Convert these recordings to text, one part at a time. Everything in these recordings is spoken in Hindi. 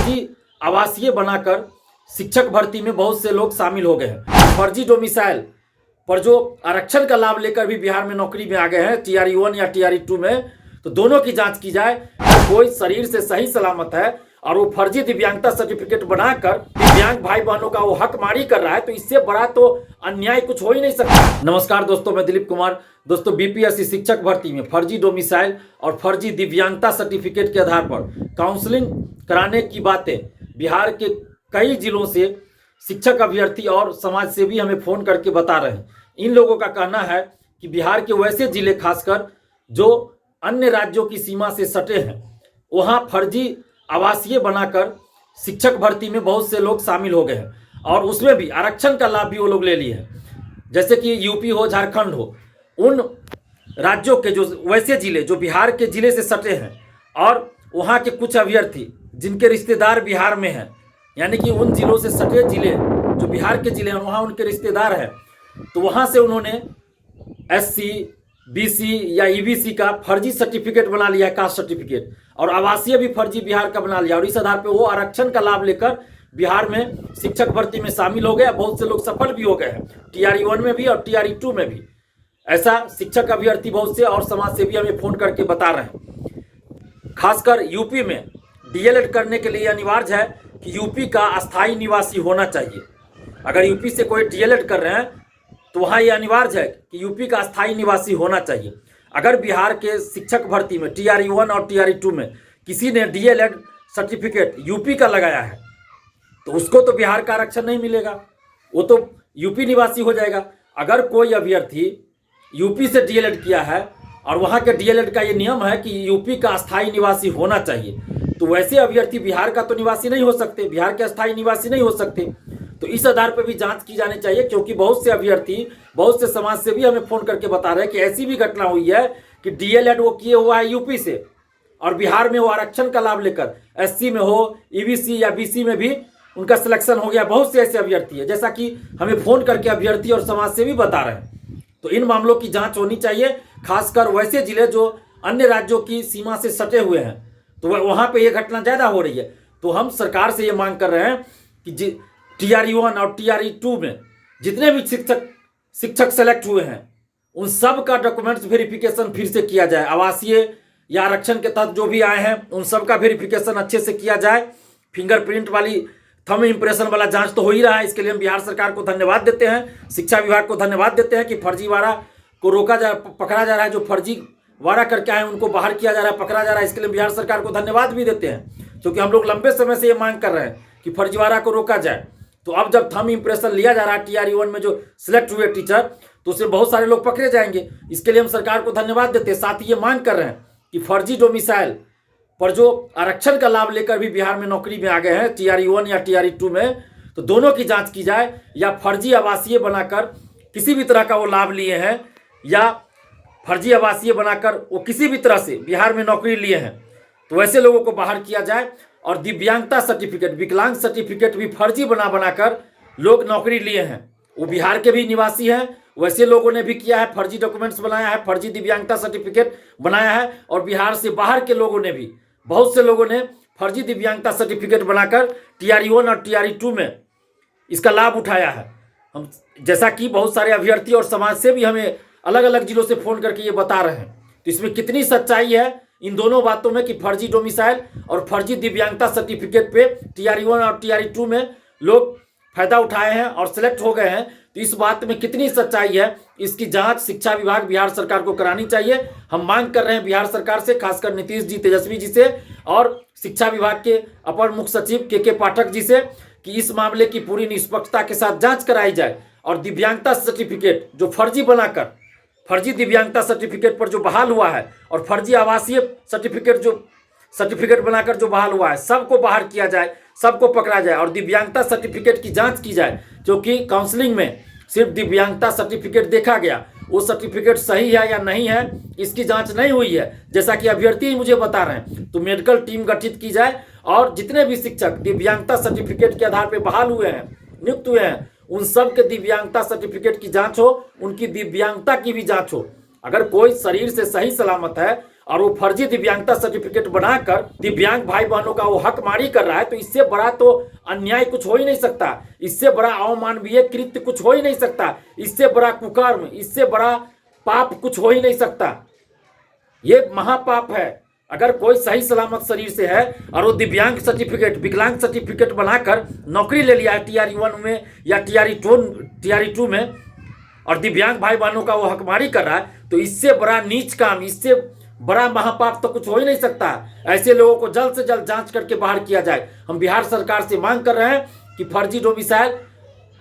फर्जी आवासीय बनाकर शिक्षक भर्ती में बहुत से लोग शामिल हो गए हैं। फर्जी डोमिसाइल पर जो आरक्षण का लाभ लेकर भी बिहार में नौकरी में आ गए हैं TRE 1 या TRE 2 में, तो दोनों की जांच की जाए। कोई शरीर से सही सलामत है और वो फर्जी दिव्यांगता सर्टिफिकेट बनाकर दिव्यांग भाई बहनों का वो हक मारी कर रहा है, तो इससे बड़ा तो अन्याय कुछ हो ही नहीं सकता। नमस्कार दोस्तों, मैं दिलीप कुमार। दोस्तों, BPSC शिक्षक भर्ती में फर्जी डोमिसाइल और फर्जी दिव्यांगता सर्टिफिकेट के आधार पर काउंसलिंग कराने की बातें बिहार के कई जिलों से शिक्षक अभ्यर्थी और समाज सेवी हमें फोन करके बता रहे हैं। इन लोगों का कहना है कि बिहार के वैसे जिले खासकर जो अन्य राज्यों की सीमा से सटे हैं, वहां फर्जी आवासीय बनाकर शिक्षक भर्ती में बहुत से लोग शामिल हो गए हैं और उसमें भी आरक्षण का लाभ भी वो लोग ले लिए हैं। जैसे कि यूपी हो, झारखंड हो, उन राज्यों के जो वैसे जिले जो बिहार के जिले से सटे हैं और वहाँ के कुछ अभ्यर्थी जिनके रिश्तेदार बिहार में हैं, यानी कि उन जिलों से सटे जिले जो बिहार के जिले हैं वहाँ उनके रिश्तेदार हैं, तो वहाँ से उन्होंने SC, BC या EBC का फर्जी सर्टिफिकेट बना लिया है, कास्ट सर्टिफिकेट, और आवासीय भी फर्जी बिहार का बना लिया और इस आधार पर वो आरक्षण का लाभ लेकर बिहार में शिक्षक भर्ती में शामिल हो गए। बहुत से लोग सफल भी हो गए हैं, TRE 1 में भी और TRE 2 में भी। ऐसा शिक्षक अभ्यर्थी बहुत से और समाज सेवी हमें फोन करके बता रहे हैं। खासकर यूपी में DLED करने के लिए अनिवार्य है कि यूपी का अस्थायी निवासी होना चाहिए। अगर यूपी से कोई DLED कर रहे हैं तो वहाँ ये अनिवार्य है कि यूपी का अस्थायी निवासी होना चाहिए। अगर बिहार के शिक्षक भर्ती में TRE 1 और TRE 2 में किसी ने DLED सर्टिफिकेट यूपी का लगाया है तो उसको तो बिहार का आरक्षण नहीं मिलेगा, वो तो यूपी निवासी हो जाएगा। अगर कोई अभ्यर्थी यूपी से DLED किया है और वहाँ के DLED का ये नियम है कि यूपी का अस्थायी निवासी होना चाहिए, तो वैसे अभ्यर्थी बिहार का तो निवासी नहीं हो सकते, बिहार के अस्थायी निवासी नहीं हो सकते। तो इस आधार पर भी जांच की जानी चाहिए, क्योंकि बहुत से अभ्यर्थी, बहुत से समाज सेवी हमें फोन करके बता रहे हैं कि ऐसी भी घटना हुई है कि DLED वो किए हुआ है यूपी से और बिहार में वो आरक्षण का लाभ लेकर SC में हो, EBC या BC में भी उनका सिलेक्शन हो गया। बहुत से ऐसे अभ्यर्थी है, जैसा कि हमें फोन करके अभ्यर्थी और समाज सेवी बता रहे हैं। तो इन मामलों की जांच होनी चाहिए, खासकर वैसे जिले जो अन्य राज्यों की सीमा से सटे हुए हैं, तो वहां पे ये घटना ज्यादा हो रही है। तो हम सरकार से ये मांग कर रहे हैं कि TRE 1 और TRE 2 में जितने भी शिक्षक सेलेक्ट हुए हैं उन सब का डॉक्यूमेंट्स वेरिफिकेशन फिर से किया जाए। आवासीय या आरक्षण के तहत जो भी आए हैं उन सब का वेरिफिकेशन अच्छे से किया जाए। फिंगरप्रिंट वाली, थंब इम्प्रेशन वाला जांच तो हो ही रहा है। इसके लिए हम बिहार सरकार को धन्यवाद देते हैं, शिक्षा विभाग को धन्यवाद देते हैं कि फर्जीवाड़ा को पकड़ा जा रहा है। जो फर्जीवाड़ा करके आए उनको बाहर किया जा रहा है, पकड़ा जा रहा है। इसके लिए बिहार सरकार को धन्यवाद भी देते हैं, क्योंकि हम लोग लंबे समय से ये मांग कर रहे हैं कि फर्जीवाड़ा को रोका जाए। तो अब जब थंब इम्प्रेशन लिया जा रहा है TRE 1 में जो सिलेक्ट हुए टीचर, तो उसमें बहुत सारे लोग पकड़े जाएंगे। इसके लिए हम सरकार को धन्यवाद देते हैं। साथ ही ये मांग कर रहे हैं कि फर्जी डोमिसाइल पर जो आरक्षण का लाभ लेकर भी बिहार में नौकरी में आ गए हैं TRE 1 या TRE 2 में, तो दोनों की जांच की जाए। या फर्जी आवासीय बनाकर किसी भी तरह का वो लाभ लिए हैं या फर्जी आवासीय बनाकर वो किसी भी तरह से बिहार में नौकरी लिए हैं, तो वैसे लोगों को बाहर किया जाए। और दिव्यांगता सर्टिफिकेट, विकलांग सर्टिफिकेट भी फर्जी बनाकर लोग नौकरी लिए हैं, वो बिहार के भी निवासी हैं, वैसे लोगों ने भी किया है, फर्जी डॉक्यूमेंट्स बनाया है, फर्जी दिव्यांगता सर्टिफिकेट बनाया है। और बिहार से बाहर के लोगों ने भी, बहुत से लोगों ने फर्जी दिव्यांगता सर्टिफिकेट बनाकर TRE 1 और TRE 2 में इसका लाभ उठाया है। हम जैसा कि बहुत सारे अभ्यर्थी और समाज से भी हमें अलग अलग जिलों से फोन करके ये बता रहे हैं। तो इसमें कितनी सच्चाई है इन दोनों बातों में कि फर्जी डोमिसाइल और फर्जी दिव्यांगता सर्टिफिकेट पे TRE 1 और TRE 2 में लोग फायदा उठाए हैं और सिलेक्ट हो गए हैं, तो इस बात में कितनी सच्चाई है, इसकी जांच शिक्षा विभाग बिहार सरकार को करानी चाहिए। हम मांग कर रहे हैं बिहार सरकार से, खासकर नीतीश जी, तेजस्वी जी से और शिक्षा विभाग के अपर मुख्य सचिव KK पाठक जी से कि इस मामले की पूरी निष्पक्षता के साथ जांच कराई जाए और दिव्यांगता सर्टिफिकेट जो फर्जी बनाकर, फर्जी दिव्यांगता सर्टिफिकेट पर जो बहाल हुआ है और फर्जी आवासीय सर्टिफिकेट बनाकर जो बहाल हुआ है, सबको बाहर किया जाए, सबको पकड़ा जाए और दिव्यांगता सर्टिफिकेट की जांच की जाए। क्योंकि काउंसलिंग में सिर्फ दिव्यांगता सर्टिफिकेट देखा गया, वो सर्टिफिकेट सही है या नहीं है इसकी जांच नहीं हुई है, जैसा कि अभ्यर्थी ही मुझे बता रहे हैं। तो मेडिकल टीम गठित की जाए और जितने भी शिक्षक दिव्यांगता सर्टिफिकेट के आधार पर बहाल हुए हैं, नियुक्त हुए हैं, उन सब के दिव्यांगता सर्टिफिकेट की जांच हो, उनकी दिव्यांगता की भी जांच हो। अगर कोई शरीर से सही सलामत है और वो फर्जी दिव्यांगता सर्टिफिकेट बनाकर दिव्यांग भाई बहनों का वो हक मारी कर रहा है, तो इससे बड़ा तो अन्याय कुछ हो ही नहीं सकता, इससे बड़ा अमानवीय कृत्य कुछ हो ही नहीं सकता, इससे बड़ा कुकर्म, इससे बड़ा पाप कुछ हो ही नहीं सकता। ये महापाप है। अगर कोई सही सलामत शरीर से है और वो दिव्यांग सर्टिफिकेट, विकलांग सर्टिफिकेट बनाकर नौकरी ले लिया है TRE-1 में या TRE-2 में, और दिव्यांग भाई बहनों का वो हकमारी कर रहा है, तो इससे बड़ा नीच काम, इससे बड़ा महापाप तो कुछ हो ही नहीं सकता। ऐसे लोगों को जल्द से जल्द जांच करके बाहर किया जाए। हम बिहार सरकार से मांग कर रहे हैं कि फर्जी डोमिसाइल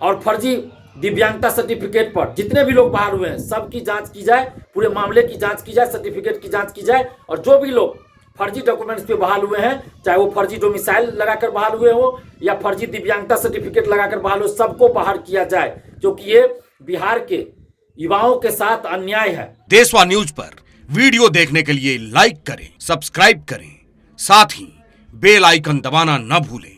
और फर्जी दिव्यांगता सर्टिफिकेट पर जितने भी लोग बाहर हुए हैं सबकी जांच की जाए, पूरे मामले की जांच की जाए, सर्टिफिकेट की जांच की जाए, और जो भी लोग फर्जी डॉक्यूमेंट्स पे बहाल हुए हैं, चाहे वो फर्जी डोमिसाइल लगाकर बहाल हुए हो या फर्जी दिव्यांगता सर्टिफिकेट लगाकर बहाल हो, सबको बाहर किया जाए, क्योंकि ये बिहार के युवाओं के साथ अन्याय है। देशवा न्यूज पर वीडियो देखने के लिए लाइक करें, सब्सक्राइब करें, साथ ही बेल आइकन दबाना न भूलें।